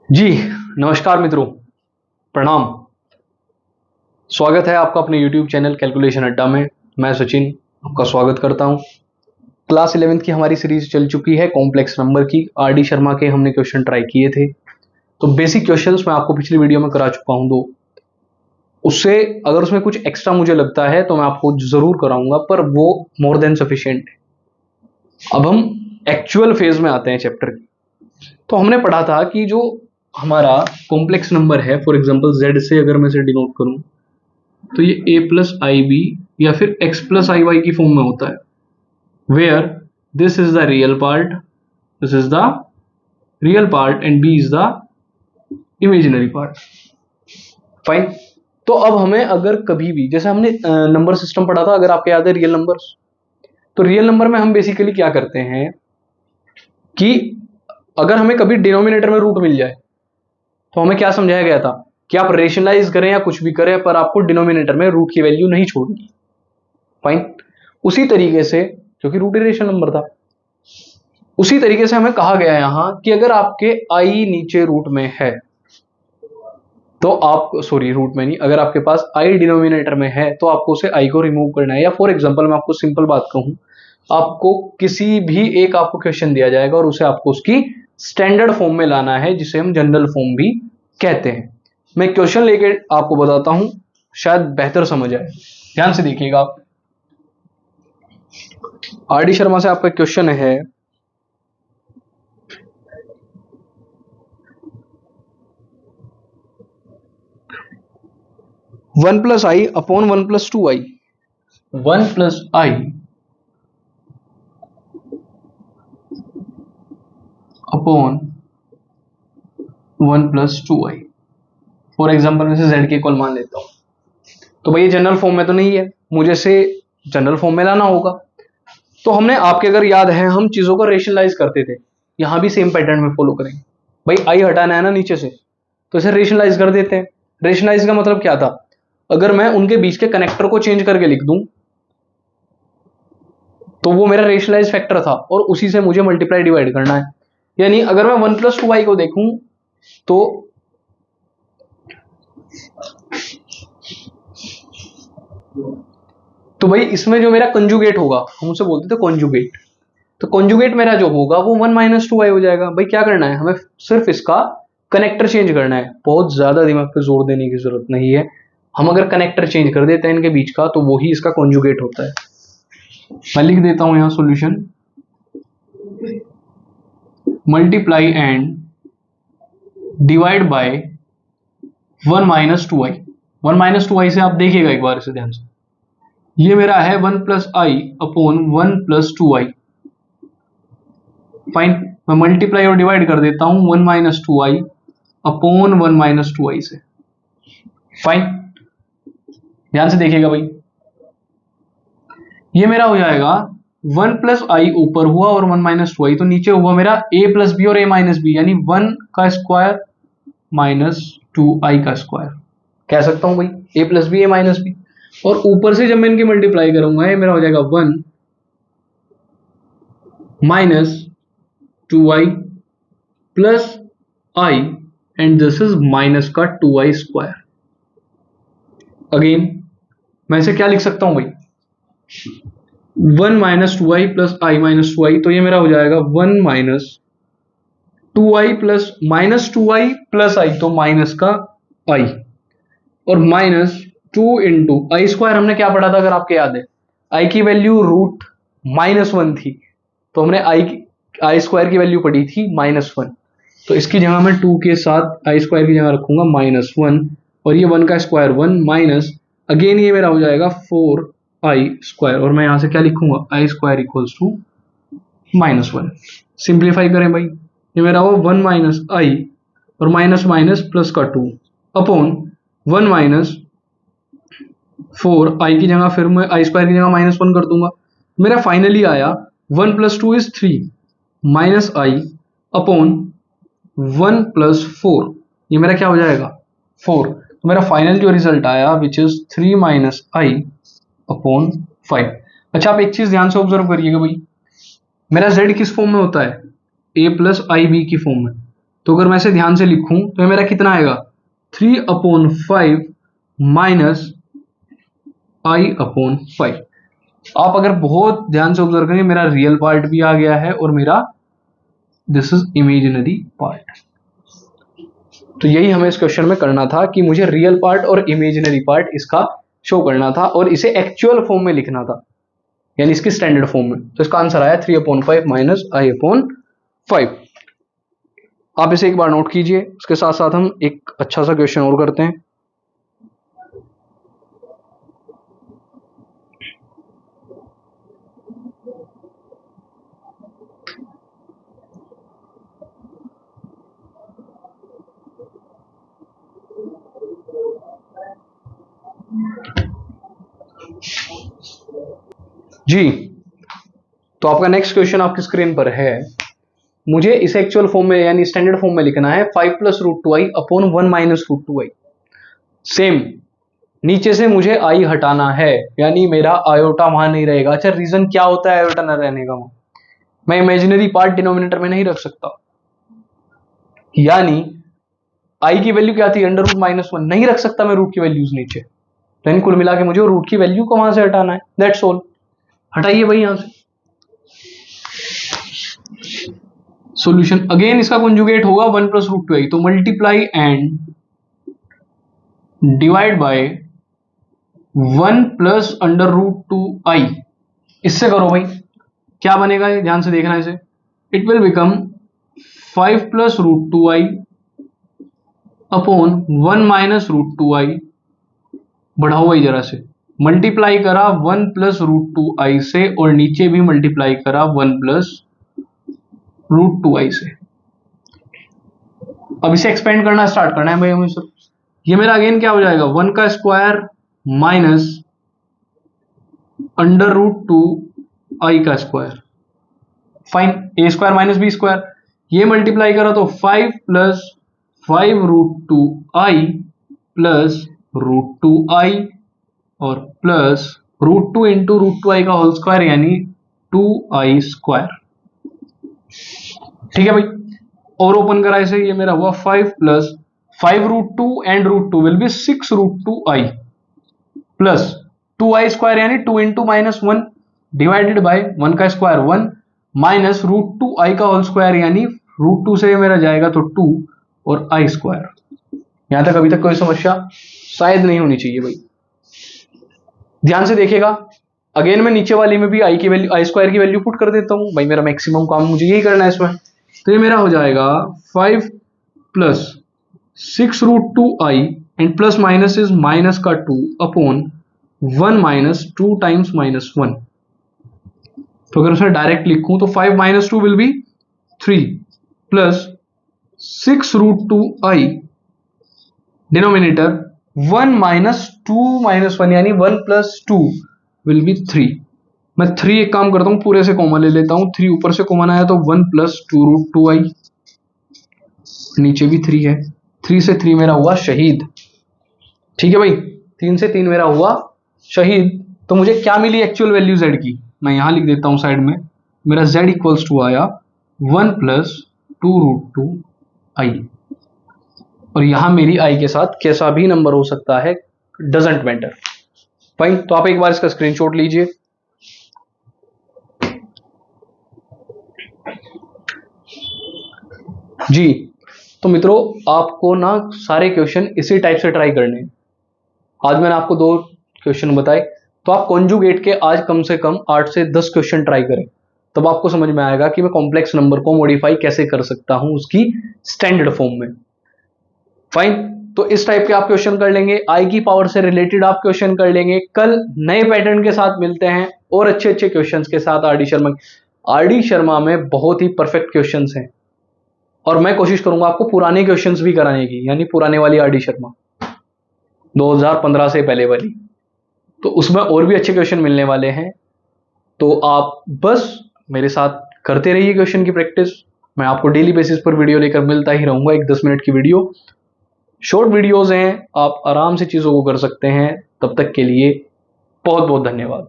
जी नमस्कार मित्रों, प्रणाम। स्वागत है आपका अपने YouTube चैनल कैलकुलेशन अड्डा में। मैं सचिन आपका स्वागत करता हूं। क्लास 11th की हमारी सीरीज चल चुकी है कॉम्प्लेक्स नंबर की। आर डी शर्मा के हमने क्वेश्चन ट्राई किए थे, तो बेसिक क्वेश्चंस मैं आपको पिछली वीडियो में करा चुका हूं। उससे अगर उसमें कुछ एक्स्ट्रा मुझे लगता है तो मैं आपको जरूर कराऊंगा, पर वो मोर देन सफिशिएंट है। अब हम एक्चुअल फेज में आते हैं चैप्टर की। तो हमने पढ़ा था कि जो हमारा कॉम्प्लेक्स नंबर है, फॉर एग्जांपल z से अगर मैं इसे डिनोट करूं तो ये a प्लस आई बी या फिर x प्लस आई वाई की फॉर्म में होता है, where this is the real part, this is the real part and b is the imaginary part. Fine. तो अब हमें अगर कभी भी, जैसे हमने नंबर सिस्टम पढ़ा था, अगर आपको याद है रियल नंबर्स, तो रियल नंबर में हम बेसिकली क्या करते हैं कि अगर हमें कभी डिनोमिनेटर में रूट मिल जाए तो हमें क्या समझाया गया था कि आप रेशनलाइज करें या कुछ भी करें, पर आपको डिनोमिनेटर में रूट की वैल्यू नहीं छोड़नी। फाइन। उसी तरीके से, क्योंकि रूट रेशनल नंबर था, उसी तरीके से हमें कहा गया है यहां कि अगर आपके आई नीचे रूट में है तो आप, सॉरी रूट में नहीं, अगर आपके पास आई डिनोमिनेटर में है तो आपको उसे आई को रिमूव करना है। या फॉर एग्जांपल मैं आपको सिंपल बात कहूं, आपको किसी भी एक आपको क्वेश्चन दिया जाएगा और उसे आपको उसकी स्टैंडर्ड फॉर्म में लाना है, जिसे हम जनरल फॉर्म भी कहते हैं। मैं क्वेश्चन लेके आपको बताता हूं, शायद बेहतर समझ आए। ध्यान से देखिएगा आप। आर डी शर्मा से आपका क्वेश्चन है, one plus I upon one plus two i, one plus I upon one plus two I. For example मैं इसे जेड के इक्वल मान लेता हूं। तो भाई ये जनरल फॉर्म में तो नहीं है, मुझे इसे जनरल फॉर्म में लाना होगा। तो हमने, आपके अगर याद है, हम चीजों को रेशनलाइज करते थे, यहां भी सेम पैटर्न में फॉलो करेंगे। भाई आई हटाना है ना नीचे से, तो इसे रेशनलाइज कर देते हैं। रेशनलाइज का मतलब क्या था, अगर मैं उनके बीच के कनेक्टर को चेंज करके लिख दूं तो वो मेरा रेशनलाइज फैक्टर था, और उसी से मुझे मल्टीप्लाई डिवाइड करना है। यानी अगर मैं वन प्लस टू आई को देखूं तो भाई इसमें जो मेरा कंजुगेट होगा, हम उसे बोलते थे कॉन्जुगेट, तो कॉन्जुगेट मेरा जो होगा वो वन माइनस टू आई हो जाएगा। भाई क्या करना है, हमें सिर्फ इसका कनेक्टर चेंज करना है। बहुत ज्यादा दिमाग पे जोर देने की जरूरत नहीं है। हम अगर कनेक्टर चेंज कर देते हैं इनके बीच का, तो वही इसका कॉन्जुगेट होता है। मैं लिख देता हूं यहां solution, multiply and divide by one minus two i. One minus two i से आप देखिएगा एक बार इसे ध्यान से, ये मेरा है वन प्लस आई अपॉन वन प्लस टू आई। फाइन। मैं मल्टीप्लाई और डिवाइड कर देता हूं one minus two I upon one minus two i से। फाइन। ध्यान से देखिएगा भाई, ये मेरा हो जाएगा वन प्लस आई ऊपर हुआ और वन माइनस टू आई, तो नीचे हुआ मेरा ए प्लस बी और ए माइनस बी, यानी वन का स्क्वायर माइनस टू आई का स्क्वायर कह सकता हूं भाई, ए प्लस बी ए माइनस बी। और ऊपर से जब मैं इनकी मल्टीप्लाई करूंगा, ये मेरा हो जाएगा one minus two I plus I, and this is minus का टू आई स्क्वायर। अगेन मैं इसे क्या लिख सकता हूं भाई, वन माइनस टू आई प्लस आई माइनस टू आई, तो ये मेरा हो जाएगा वन माइनस टू आई प्लस माइनस टू आई प्लस आई, तो माइनस का आई, और माइनस टू इंटू आई स्क्वायर। हमने क्या पढ़ा था अगर आपके याद है, आई की वैल्यू रूट माइनस वन थी, तो हमने आई स्क्वायर की वैल्यू पढ़ी थी माइनस वन। तो इसकी जगह मैं टू के साथ आई स्क्वायर की जगह रखूंगा माइनस वन, और ये वन का स्क्वायर वन माइनस, अगेन ये मेरा हो जाएगा फोर आई स्क्वायर, और मैं यहां से क्या लिखूंगा, i square equals to minus one. Simplify करें भाई, ये मेरा हो वन माइनस आई और माइनस माइनस प्लस का two upon one minus four, i की जगह फिर मैं आई स्क्वायर की जगह माइनस वन कर दूंगा। मेरा फाइनली आया one plus two is three minus I upon one plus four, ये मेरा क्या हो जाएगा फोर। तो मेरा फाइनल जो रिजल्ट आया which is three minus I upon five. अच्छा आप एक चीज ध्यान से ऑब्जर्व करिएगा भाई, मेरा z किस फॉर्म में होता है, a प्लस आई बी की फॉर्म में, तो अगर मैं इसे ध्यान से लिखूं तो ये मेरा कितना आएगा 3/5 माइनस I/5। आप अगर बहुत ध्यान से ऑब्जर्व करेंगे मेरा रियल पार्ट भी आ गया है और मेरा दिस इज इमेजिनरी पार्ट। तो यही हमें इस क्वेश्चन में करना था कि मुझे रियल पार्ट और इमेजिनरी पार्ट इसका शो करना था और इसे एक्चुअल फॉर्म में लिखना था, यानी इसकी स्टैंडर्ड फॉर्म में। तो इसका आंसर आया 3/5 माइनस I/5। आप इसे एक बार नोट कीजिए। उसके साथ साथ हम एक अच्छा सा क्वेश्चन और करते हैं। जी, तो आपका नेक्स्ट क्वेश्चन आपकी स्क्रीन पर है। मुझे इसे एक्चुअल फॉर्म में यानी स्टैंडर्ड फॉर्म में लिखना है 5 + √2i/1 - √2i। सेम नीचे से मुझे i हटाना है, यानी मेरा आयोटा वहां नहीं रहेगा। अच्छा, रीजन क्या होता है आयोटा न रहने का? वहां मैं इमेजिनरी पार्ट डिनोमिनेटर में नहीं रख सकता, यानी i की वैल्यू क्या थी √-1 नहीं रख सकता मैं रूट की वैल्यूज नीचे। तो कुल मिला के मुझे रूट की वैल्यू को वहां से हटाना है, दैट्स ऑल। हटाइए भाई यहां से। सॉल्यूशन अगेन इसका कंजुगेट होगा 1 + √2i, तो multiply and divide bye 1 + √2i। इससे करो भाई, क्या बनेगा ध्यान से देखना इसे। It will become 5 + √2i/1 - √2i। बढ़ाओ भाई जरा से, मल्टीप्लाई करा 1 + √2i से और नीचे भी मल्टीप्लाई करा 1 + √2i से। अब इसे एक्सपेंड करना स्टार्ट करना है भाई हमें सब। ये मेरा अगेन क्या हो जाएगा 1 का स्क्वायर माइनस √2i का स्क्वायर। Fine, a² - b²। ये मल्टीप्लाई करा तो 5 + 5 √2i प्लस √2i और प्लस √2 × √2i का होल स्क्वायर यानी 2i²। ठीक है भाई, और ओपन करा इसे, ये मेरा हुआ 5 + 5 √2 and √2 will be 6 √2i plus 2i² यानी 2 × -1 डिवाइडेड बाय 1 का स्क्वायर 1 माइनस √2i का होल स्क्वायर यानी √2 से मेरा जाएगा तो 2 और i²। यहां तक अभी तक कोई समस्या शायद नहीं होनी चाहिए भाई। ध्यान से देखिएगा, अगेन मैं नीचे वाली में भी i की वैल्यू i² की वैल्यू पुट कर देता हूं भाई, मेरा मैक्सिमम काम मुझे यही करना है इसमें। तो ये मेरा हो जाएगा 5 + 6 √2i and plus minus is minus का 2 अपॉन 1 - 2 टाइम्स -1। तो अगर उसे डायरेक्ट लिखूं तो 5 - 2 will be 3 plus 6 √2i denominator 1 - 2 -1 यानी 1 + 2 विल बी 3। मैं 3 एक काम करता हूं पूरे से कॉमन ले लेता हूं, 3 ऊपर से कॉमन आया तो 1 + 2 √2i, नीचे भी 3 है, 3 से 3 मेरा हुआ शहीद। ठीक है भाई, 3 से 3 मेरा हुआ शहीद। तो मुझे क्या मिली एक्चुअल वैल्यू z की, मैं यहां लिख देता हूं साइड में। मेरा z = आया 1 + 2 √2i और यहां मेरी i के साथ कैसा भी नंबर हो सकता है, डजंट मैटर। फाइन, तो आप एक बार इसका स्क्रीनशॉट लीजिए। जी, तो मित्रों आपको ना सारे क्वेश्चन इसी टाइप से ट्राई करने हैं। आज मैंने आपको 2 क्वेश्चन बताए, तो आप कॉन्जुगेट के आज कम से कम 8 से 10 क्वेश्चन ट्राई करें, तब आपको समझ में आएगा कि मैं कॉम्प्लेक्स नंबर को मॉडिफाई कैसे कर सकता हूं उसकी स्टैंडर्ड फॉर्म में। फाइन, तो इस टाइप के आप क्वेश्चन कर लेंगे, आई की पावर से रिलेटेड आप क्वेश्चन कर लेंगे। कल नए पैटर्न के साथ मिलते हैं और अच्छे अच्छे क्वेश्चन के साथ। आर डी शर्मा में बहुत ही परफेक्ट क्वेश्चन हैं और मैं कोशिश करूंगा आपको पुराने क्वेश्चंस भी कराने की, यानी पुराने वाली आर डी शर्मा 2015 से पहले वाली, तो उसमें और भी अच्छे क्वेश्चन मिलने वाले हैं। तो आप बस मेरे साथ करते रहिए क्वेश्चन की प्रैक्टिस। मैं आपको डेली बेसिस पर वीडियो लेकर मिलता ही रहूंगा, एक 10 मिनट की वीडियो, शॉर्ट वीडियोज हैं, आप आराम से चीज़ों को कर सकते हैं। तब तक के लिए बहुत बहुत धन्यवाद।